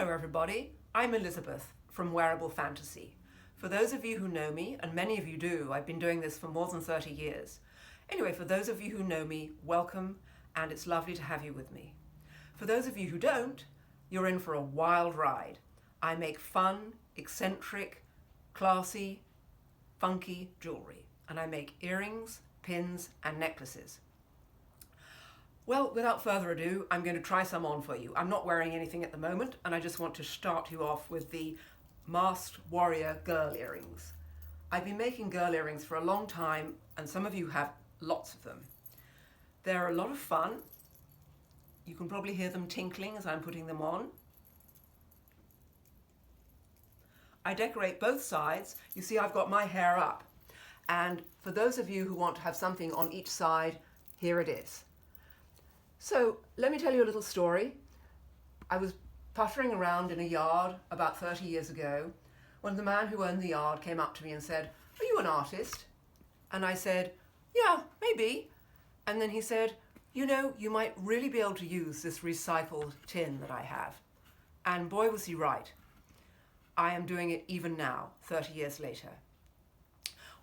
Hello everybody, I'm Elizabeth from Wearable Phantasy. For those of you who know me, and many of you do, I've been doing this for more than 30 years. Anyway, for those of you who know me, welcome, and it's lovely to have you with me. For those of you who don't, you're in for a wild ride. I make fun, eccentric, classy, funky jewelry, and I make earrings, pins, and necklaces. Well, without further ado, I'm going to try some on for you. I'm not wearing anything at the moment, and I just want to start you off with the Masked Warrior girl earrings. I've been making girl earrings for a long time, and some of you have lots of them. They're a lot of fun. You can probably hear them tinkling as I'm putting them on. I decorate both sides. You see, I've got my hair up. And for those of you who want to have something on each side, here it is. So let me tell you a little story. I was puttering around in a yard about 30 years ago when the man who owned the yard came up to me and said, "Are you an artist?" And I said, "Yeah, maybe." And then he said, "You know, you might really be able to use this recycled tin that I have." And boy, was he right. I am doing it even now, 30 years later.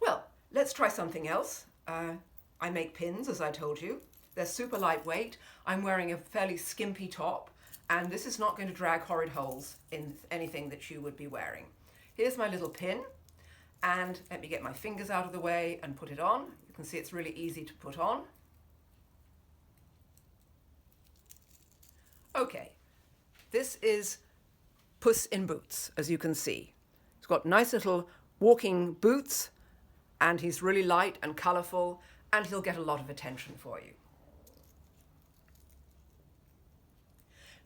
Well, let's try something else. I make pins, as I told you. They're super lightweight. I'm wearing a fairly skimpy top, and this is not going to drag horrid holes in anything that you would be wearing. Here's my little pin, and let me get my fingers out of the way and put it on. You can see it's really easy to put on. Okay, this is Puss in Boots, as you can see. He's got nice little walking boots, and he's really light and colourful, and he'll get a lot of attention for you.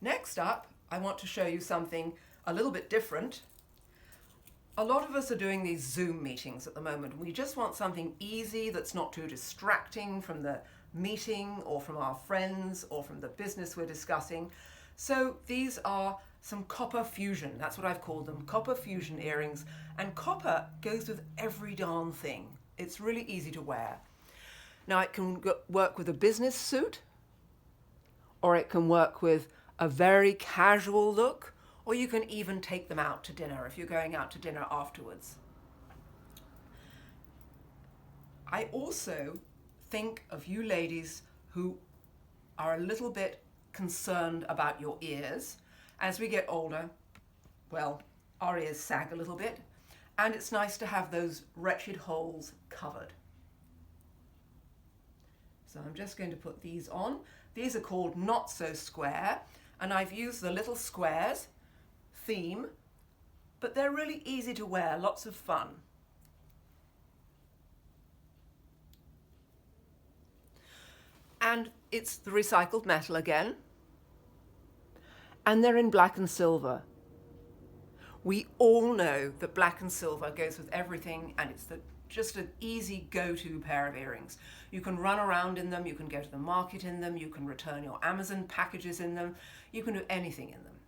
Next up, I want to show you something a little bit different. A lot of us are doing these Zoom meetings at the moment. We just want something easy that's not too distracting from the meeting or from our friends or from the business we're discussing. So these are some copper fusion. That's what I've called them, copper fusion earrings. And copper goes with every darn thing. It's really easy to wear. Now it can work with a business suit, or it can work with a very casual look, or you can even take them out to dinner if you're going out to dinner afterwards. I also think of you ladies who are a little bit concerned about your ears. As we get older, well, our ears sag a little bit, and it's nice to have those wretched holes covered. So I'm just going to put these on. These are called Not So Square, and I've used the little squares theme, but they're really easy to wear, lots of fun. And it's the recycled metal again, and they're in black and silver. We all know that black and silver goes with everything, and it's just an easy go-to pair of earrings. You can run around in them, you can go to the market in them, you can return your Amazon packages in them, you can do anything in them.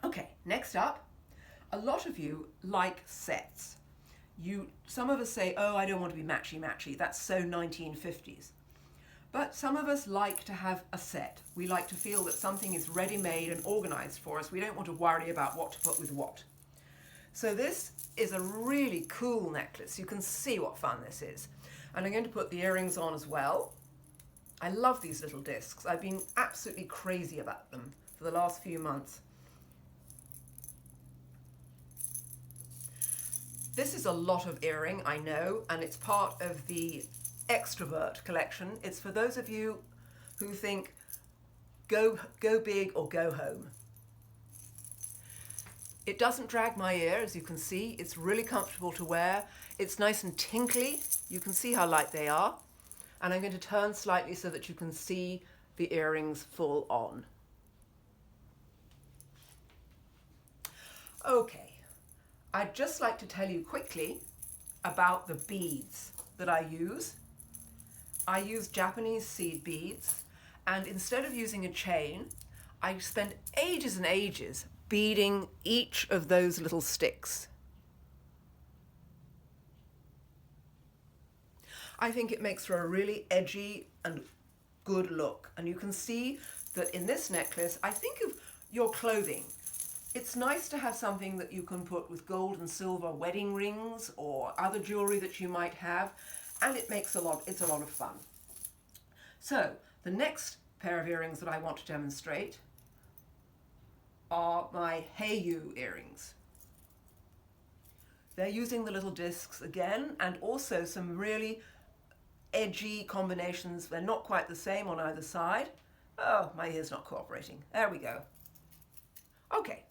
Okay, next up, a lot of you like sets. Some of us say, "Oh, I don't want to be matchy-matchy, that's so 1950s. But some of us like to have a set. We like to feel that something is ready-made and organized for us. We don't want to worry about what to put with what. So this is a really cool necklace. You can see what fun this is. And I'm going to put the earrings on as well. I love these little discs. I've been absolutely crazy about them for the last few months. This is a lot of earring, I know, and it's part of the Extrovert collection. It's for those of you who think go big or go home. It doesn't drag my ear, as you can see. It's really comfortable to wear. It's nice and tinkly. You can see how light they are. And I'm going to turn slightly so that you can see the earrings full on. Okay, I'd just like to tell you quickly about the beads that I use. I use Japanese seed beads, and instead of using a chain, I spend ages and ages beading each of those little sticks. I think it makes for a really edgy and good look, and you can see that in this necklace, I think of your clothing. It's nice to have something that you can put with gold and silver wedding rings or other jewelry that you might have, and it's a lot of fun. So the next pair of earrings that I want to demonstrate are my Hey You earrings. They're using the little discs again, and also some really edgy combinations. They're not quite the same on either side. Oh, my ear's not cooperating. There we go. Okay,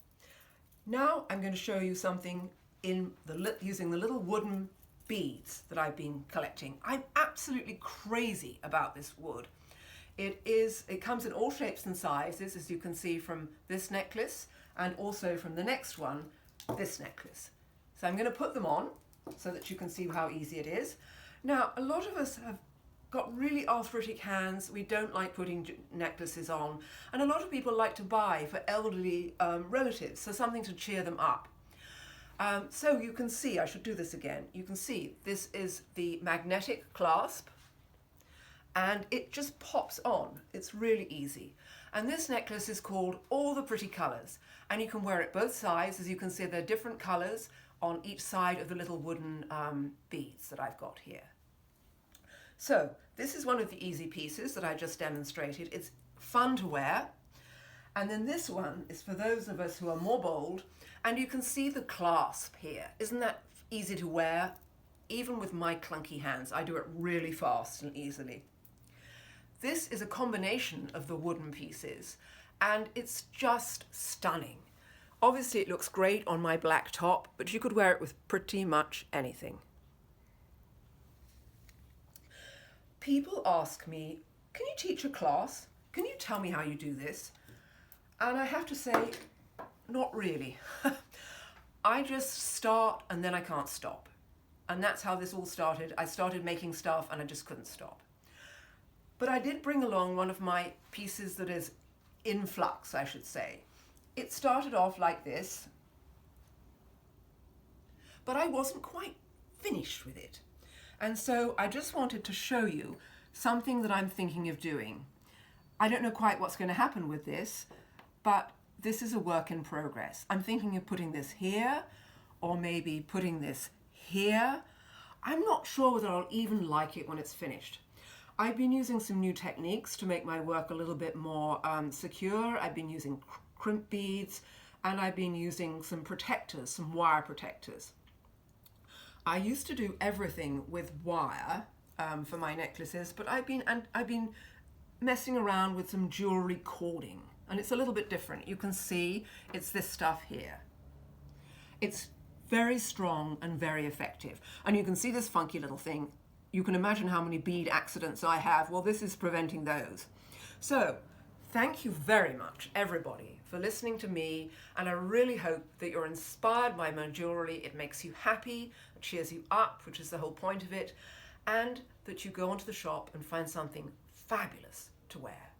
now I'm going to show you something using the little wooden beads that I've been collecting. I'm absolutely crazy about this wood. It comes in all shapes and sizes, as you can see from this necklace, and also from the next one, this necklace. So I'm going to put them on so that you can see how easy it is. Now, a lot of us have got really arthritic hands. We don't like putting necklaces on, and a lot of people like to buy for elderly relatives, so something to cheer them up. So you can see, I should do this again, you can see this is the magnetic clasp, and it just pops on. It's really easy. And this necklace is called All the Pretty Colours, and you can wear it both sides. As you can see, there are different colours on each side of the little wooden beads that I've got here. So this is one of the easy pieces that I just demonstrated. It's fun to wear. And then this one is for those of us who are more bold, and you can see the clasp here. Isn't that easy to wear? Even with my clunky hands, I do it really fast and easily. This is a combination of the wooden pieces, and it's just stunning. Obviously it looks great on my black top, but you could wear it with pretty much anything. People ask me, can you teach a class? Can you tell me how you do this? And I have to say, not really. I just start and then I can't stop. And that's how this all started. I started making stuff and I just couldn't stop. But I did bring along one of my pieces that is in flux, I should say. It started off like this, but I wasn't quite finished with it. And so I just wanted to show you something that I'm thinking of doing. I don't know quite what's going to happen with this, but this is a work in progress. I'm thinking of putting this here, or maybe putting this here. I'm not sure whether I'll even like it when it's finished. I've been using some new techniques to make my work a little bit more secure. I've been using crimp beads, and I've been using some protectors, some wire protectors. I used to do everything with wire for my necklaces, but I've been messing around with some jewelry cording, and it's a little bit different. You can see it's this stuff here. It's very strong and very effective, and you can see this funky little thing. You can imagine how many bead accidents I have. Well, this is preventing those. So thank you very much, everybody, for listening to me, and I really hope that you're inspired by my jewelry. It makes you happy, it cheers you up, which is the whole point of it, and that you go onto the shop and find something fabulous to wear.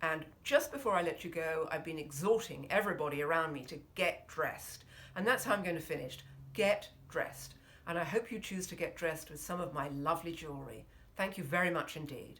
And just before I let you go, I've been exhorting everybody around me to get dressed, and that's how I'm going to finish. Get dressed. And I hope you choose to get dressed with some of my lovely jewelry. Thank you very much indeed.